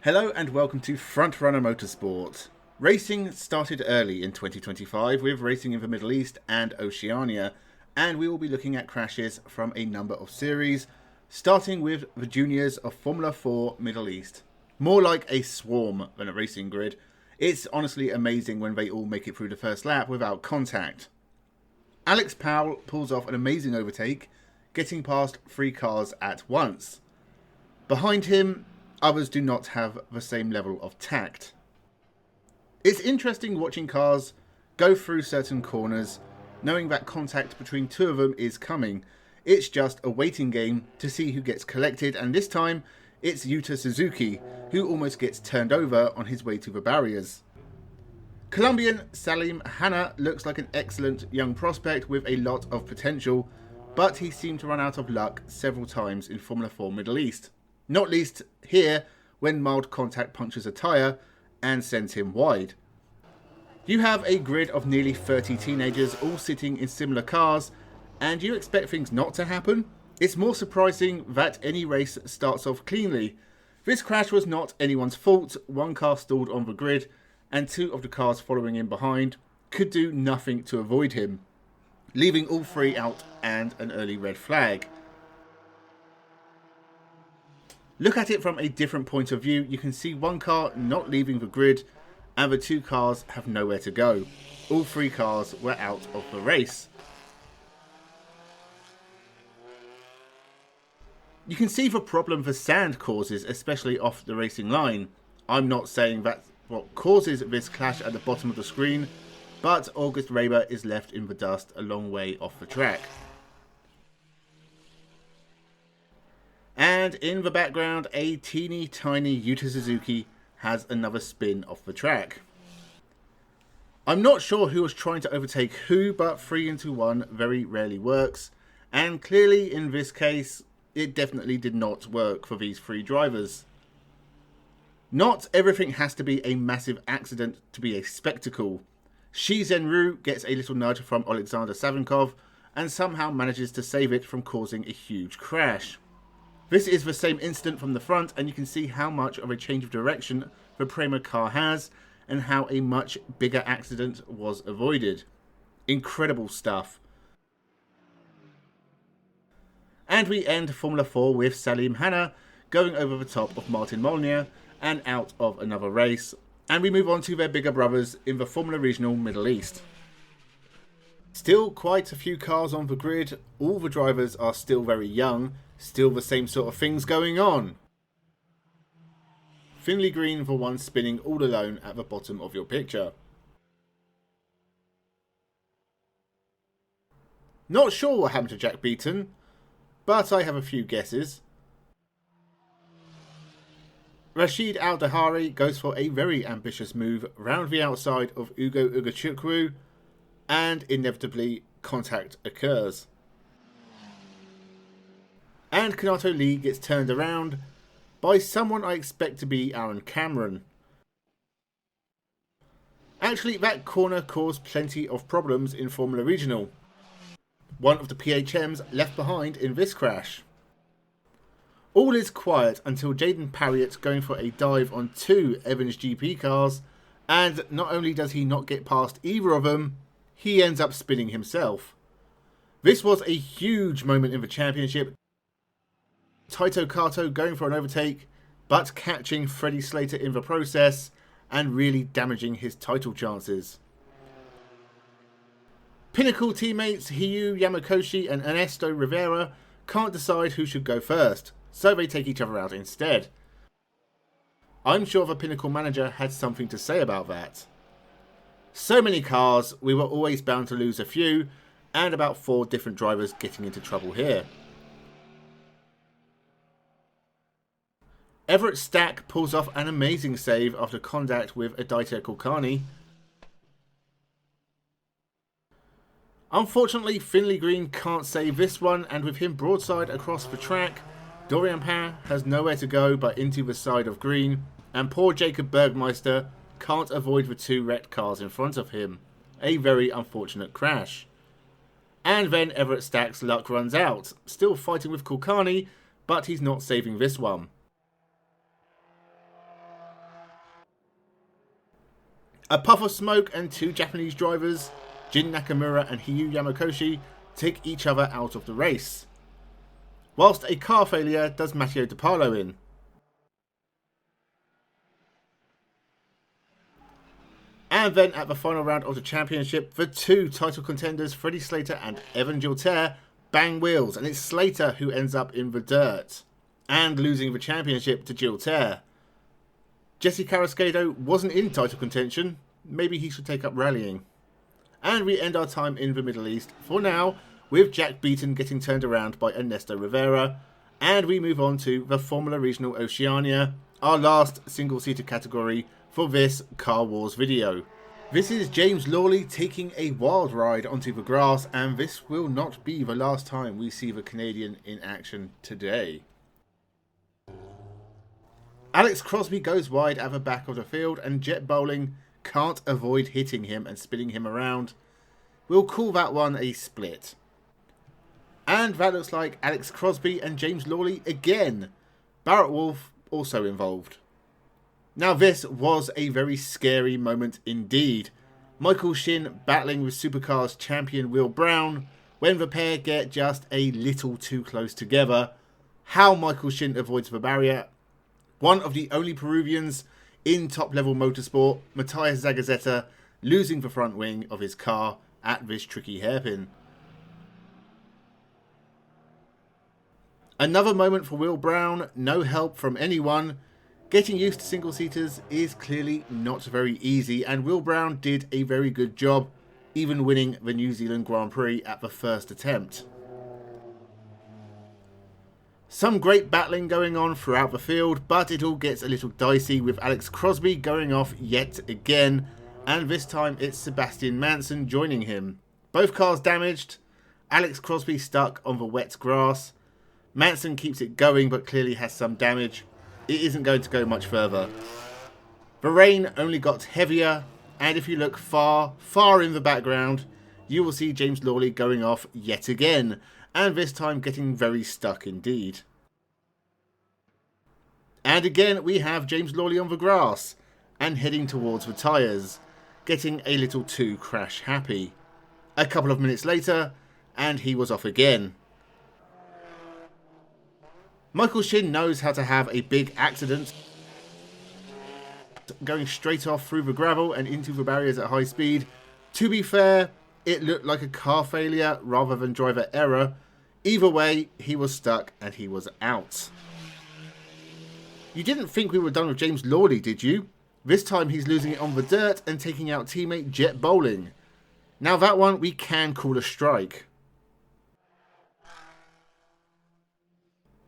Hello and welcome to Frontrunner Motorsport. Racing started early in 2025 with racing in the Middle East and Oceania, and we will be looking at crashes from a number of series, starting with the juniors of Formula 4 Middle East. More like a swarm than a racing grid. It's honestly amazing when they all make it through the first lap without contact. Alex Powell pulls off an amazing overtake, getting past 3 cars at once. Behind him, others do not have the same level of tact. It's interesting watching cars go through certain corners, knowing that contact between two of them is coming. It's just a waiting game to see who gets collected, and this time it's Yuta Suzuki, who almost gets turned over on his way to the barriers. Colombian Salim Hanna looks like an excellent young prospect with a lot of potential, but he seemed to run out of luck several times in Formula 4 Middle East. Not least here when mild contact punctures a tyre and sends him wide. You have a grid of nearly 30 teenagers all sitting in similar cars, and you expect things not to happen? It's more surprising that any race starts off cleanly. This crash was not anyone's fault. One car stalled on the grid, and 2 of the cars following in behind could do nothing to avoid him, leaving all 3 out and an early red flag. Look at it from a different point of view. You can see one car not leaving the grid, and the 2 cars have nowhere to go. All 3 cars were out of the race. You can see the problem the sand causes, especially off the racing line. I'm not saying that's what causes this clash at the bottom of the screen, but August Reber is left in the dust a long way off the track. And in the background, a teeny tiny Yuta Suzuki has another spin off the track. I'm not sure who was trying to overtake who, but 3 into 1 very rarely works. And clearly in this case, it definitely did not work for these 3 drivers. Not everything has to be a massive accident to be a spectacle. Shizenru gets a little nudge from Alexander Savinkov and somehow manages to save it from causing a huge crash. This is the same incident from the front, and you can see how much of a change of direction the Prema car has and how a much bigger accident was avoided. Incredible stuff. And we end Formula 4 with Salim Hanna going over the top of Martin Molnier and out of another race. And we move on to their bigger brothers in the Formula Regional Middle East. Still quite a few cars on the grid. All the drivers are still very young. Still the same sort of things going on. Finley Green, the one spinning all alone at the bottom of your picture. Not sure what happened to Jack Beaton, but I have a few guesses. Rashid Al-Dahari goes for a very ambitious move round the outside of Ugo Ugachukwu, and inevitably contact occurs. And Kanato Lee gets turned around by someone I expect to be Aaron Cameron. Actually, that corner caused plenty of problems in Formula Regional. One of the PHMs left behind in this crash. All is quiet until Jaden Parriott going for a dive on 2 Evans GP cars, and not only does he not get past either of them, he ends up spinning himself. This was a huge moment in the championship. Taito Kato going for an overtake, but catching Freddie Slater in the process and really damaging his title chances. Pinnacle teammates Hiyu Yamakoshi and Ernesto Rivera can't decide who should go first, so they take each other out instead. I'm sure the Pinnacle manager had something to say about that. So many cars, we were always bound to lose a few, and about 4 different drivers getting into trouble here. Everett Stack pulls off an amazing save after contact with Aditya Kulkarni. Unfortunately, Finley Green can't save this one, and with him broadside across the track, Dorian Pan has nowhere to go but into the side of Green, and poor Jacob Bergmeister can't avoid the 2 wrecked cars in front of him. A very unfortunate crash. And then Everett Stack's luck runs out, still fighting with Kulkarni, but he's not saving this one. A puff of smoke and two Japanese drivers, Jin Nakamura and Hiyu Yamakoshi, take each other out of the race, whilst a car failure does Matteo De Carlo in. And then at the final round of the championship, the two title contenders, Freddie Slater and Evan Giltaire, bang wheels, and it's Slater who ends up in the dirt and losing the championship to Giltaire. Jesse Carrasquedo wasn't in title contention, maybe he should take up rallying. And we end our time in the Middle East, for now, with Jack Beaton getting turned around by Ernesto Rivera, and we move on to the Formula Regional Oceania, our last single-seater category for this Car Wars video. This is James Lawley taking a wild ride onto the grass, and this will not be the last time we see the Canadian in action today. Alex Crosby goes wide at the back of the field, and Jet Bowling can't avoid hitting him and spinning him around. We'll call that one a split. And that looks like Alex Crosby and James Lawley again. Barrett Wolf also involved. Now this was a very scary moment indeed. Michael Shin battling with Supercars champion Will Brown when the pair get just a little too close together. How Michael Shin avoids the barrier. One of the only Peruvians in top-level motorsport, Matthias Zagazeta, losing the front wing of his car at this tricky hairpin. Another moment for Will Brown, no help from anyone. Getting used to single-seaters is clearly not very easy, and Will Brown did a very good job, even winning the New Zealand Grand Prix at the first attempt. Some great battling going on throughout the field, but it all gets a little dicey with Alex Crosby going off yet again, and this time it's Sebastian Manson joining him. Both cars damaged, Alex Crosby stuck on the wet grass. Manson keeps it going but clearly has some damage. It isn't going to go much further. The rain only got heavier, and if you look far, far in the background, you will see James Lawley going off yet again, and this time getting very stuck indeed. And again we have James Lawley on the grass, and heading towards the tyres, getting a little too crash happy. A couple of minutes later, and he was off again. Michael Shin knows how to have a big accident, going straight off through the gravel and into the barriers at high speed. To be fair, it looked like a car failure rather than driver error. Either way, he was stuck and he was out. You didn't think we were done with James Lawley, did you? This time he's losing it on the dirt and taking out teammate Jet Bowling. Now that one we can call a strike.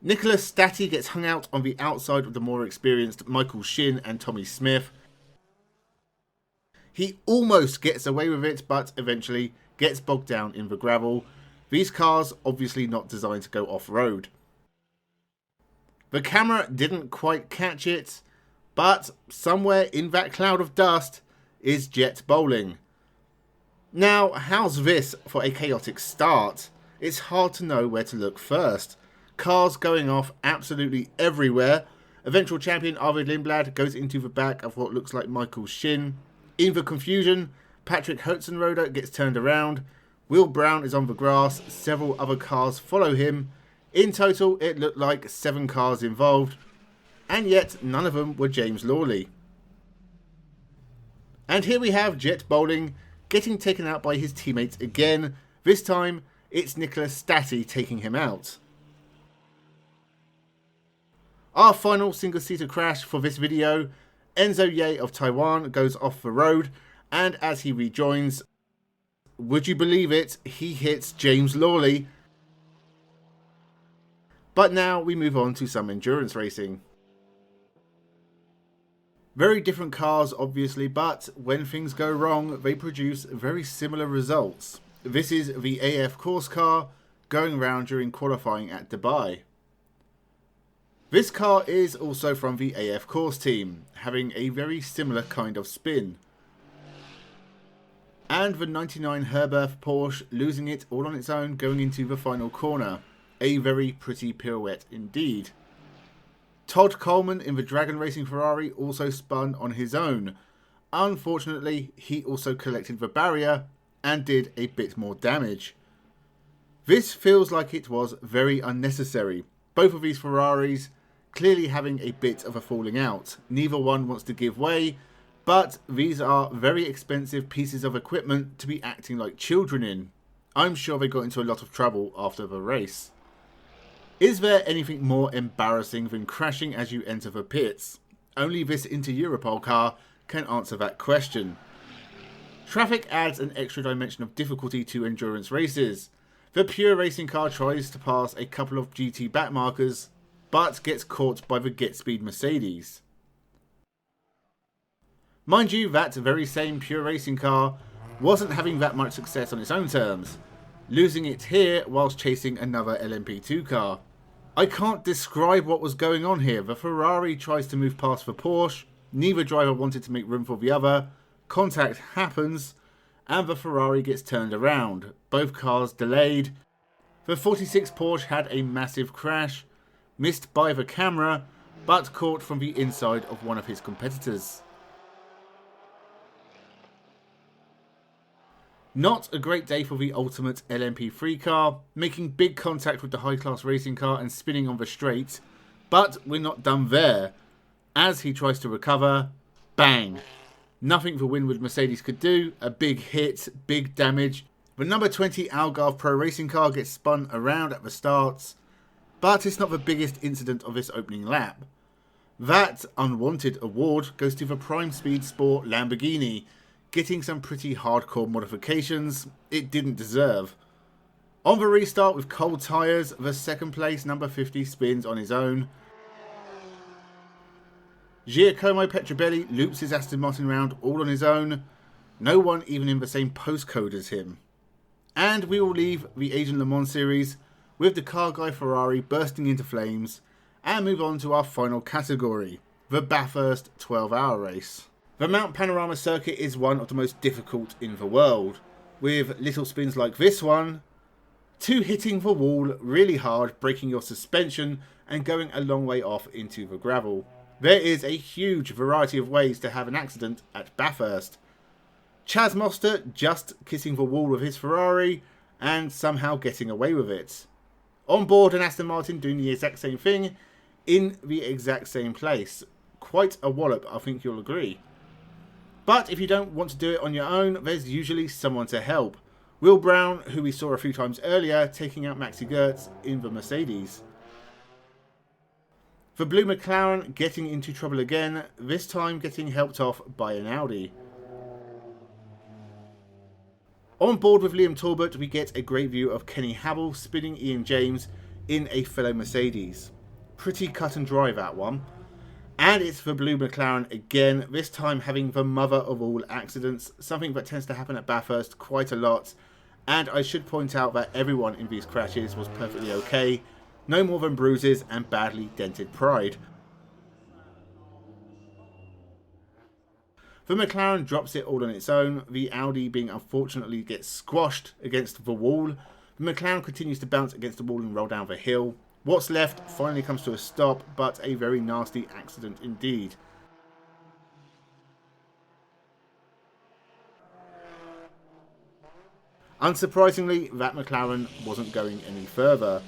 Nicholas Stati gets hung out on the outside of the more experienced Michael Shin and Tommy Smith. He almost gets away with it, but eventually gets bogged down in the gravel. These cars obviously not designed to go off-road. The camera didn't quite catch it, but somewhere in that cloud of dust is Jet Bowling. Now, how's this for a chaotic start? It's hard to know where to look first. Cars going off absolutely everywhere. Eventual champion Arvid Lindblad goes into the back of what looks like Michael Shin. In the confusion, Patrick Hotzenroder gets turned around. Will Brown is on the grass. Several other cars follow him. In total, it looked like 7 cars involved. And yet, none of them were James Lawley. And here we have Jet Bowling getting taken out by his teammates again. This time, it's Nicholas Stati taking him out. Our final single-seater crash for this video, Enzo Ye of Taiwan goes off the road, and as he rejoins, would you believe it, he hits James Lawley. But now we move on to some endurance racing. Very different cars obviously, but when things go wrong, they produce very similar results. This is the AF course car going around during qualifying at Dubai. This car is also from the AF course team, having a very similar kind of spin. And the 99 Herberth Porsche losing it all on its own going into the final corner. A very pretty pirouette indeed. Todd Coleman in the Dragon Racing Ferrari also spun on his own. Unfortunately, he also collected the barrier and did a bit more damage. This feels like it was very unnecessary. Both of these Ferraris clearly having a bit of a falling out. Neither one wants to give way, but these are very expensive pieces of equipment to be acting like children in. I'm sure they got into a lot of trouble after the race. Is there anything more embarrassing than crashing as you enter the pits? Only this Inter-Europol car can answer that question. Traffic adds an extra dimension of difficulty to endurance races. The pure racing car tries to pass a couple of GT backmarkers, but gets caught by the Get Speed Mercedes. Mind you, that very same pure racing car wasn't having that much success on its own terms, losing it here whilst chasing another LMP2 car. I can't describe what was going on here. The Ferrari tries to move past the Porsche, neither driver wanted to make room for the other, contact happens, and the Ferrari gets turned around. Both cars delayed. The 46 Porsche had a massive crash, missed by the camera, but caught from the inside of one of his competitors. Not a great day for the ultimate LMP3 car, making big contact with the high-class racing car and spinning on the straight, but we're not done there. As he tries to recover, bang! Nothing the Winwood Mercedes could do, a big hit, big damage. The number 20 Algarve Pro Racing car gets spun around at the starts, but it's not the biggest incident of this opening lap. That unwanted award goes to the Prime Speed Sport Lamborghini, getting some pretty hardcore modifications it didn't deserve. On the restart with cold tyres, the second place number 50 spins on his own. Giacomo Petrobelli loops his Aston Martin round all on his own, no one even in the same postcode as him. And we will leave the Asian Le Mans series with the car guy Ferrari bursting into flames and move on to our final category, the Bathurst 12-hour race. The Mount Panorama circuit is one of the most difficult in the world, with little spins like this one, to hitting the wall really hard, breaking your suspension and going a long way off into the gravel. There is a huge variety of ways to have an accident at Bathurst. Chaz Mostert just kissing the wall with his Ferrari and somehow getting away with it. On board an Aston Martin doing the exact same thing in the exact same place. Quite a wallop, I think you'll agree. But if you don't want to do it on your own, there's usually someone to help. Will Brown, who we saw a few times earlier, taking out Maxi Goetz in the Mercedes. The blue McLaren getting into trouble again, this time getting helped off by an Audi. On board with Liam Talbot, we get a great view of Kenny Habel spinning Ian James in a fellow Mercedes. Pretty cut and dry, that one. And it's the blue McLaren again, this time having the mother of all accidents, something that tends to happen at Bathurst quite a lot. And I should point out that everyone in these crashes was perfectly okay, no more than bruises and badly dented pride. The McLaren drops it all on its own, the Audi being unfortunately gets squashed against the wall. The McLaren continues to bounce against the wall and roll down the hill. What's left finally comes to a stop, but a very nasty accident indeed. Unsurprisingly, that McLaren wasn't going any further.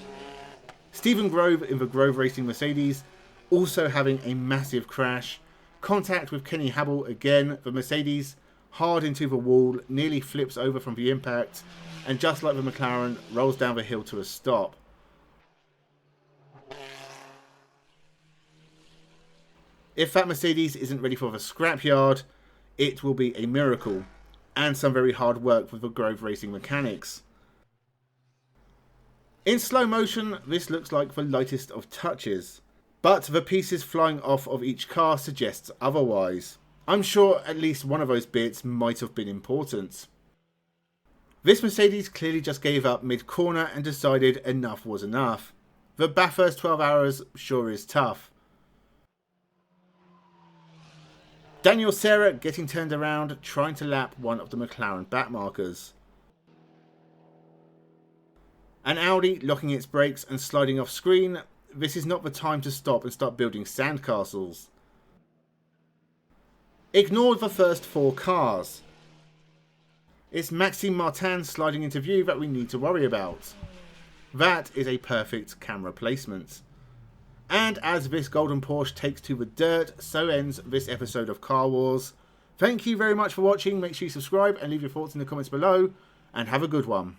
Stephen Grove in the Grove Racing Mercedes also having a massive crash. Contact with Kenny Habel again, the Mercedes hard into the wall, nearly flips over from the impact, and just like the McLaren, rolls down the hill to a stop. If that Mercedes isn't ready for the scrapyard, it will be a miracle, and some very hard work with the Grove Racing mechanics. In slow motion, this looks like the lightest of touches, but the pieces flying off of each car suggests otherwise. I'm sure at least one of those bits might have been important. This Mercedes clearly just gave up mid-corner and decided enough was enough. The Bathurst 12 hours sure is tough. Daniel Serra getting turned around, trying to lap one of the McLaren backmarkers. An Audi locking its brakes and sliding off screen. This is not the time to stop and start building sandcastles. Ignore the first 4 cars. It's Maxime Martin sliding into view that we need to worry about. That is a perfect camera placement. And as this golden Porsche takes to the dirt, so ends this episode of Car Wars. Thank you very much for watching. Make sure you subscribe and leave your thoughts in the comments below. And have a good one.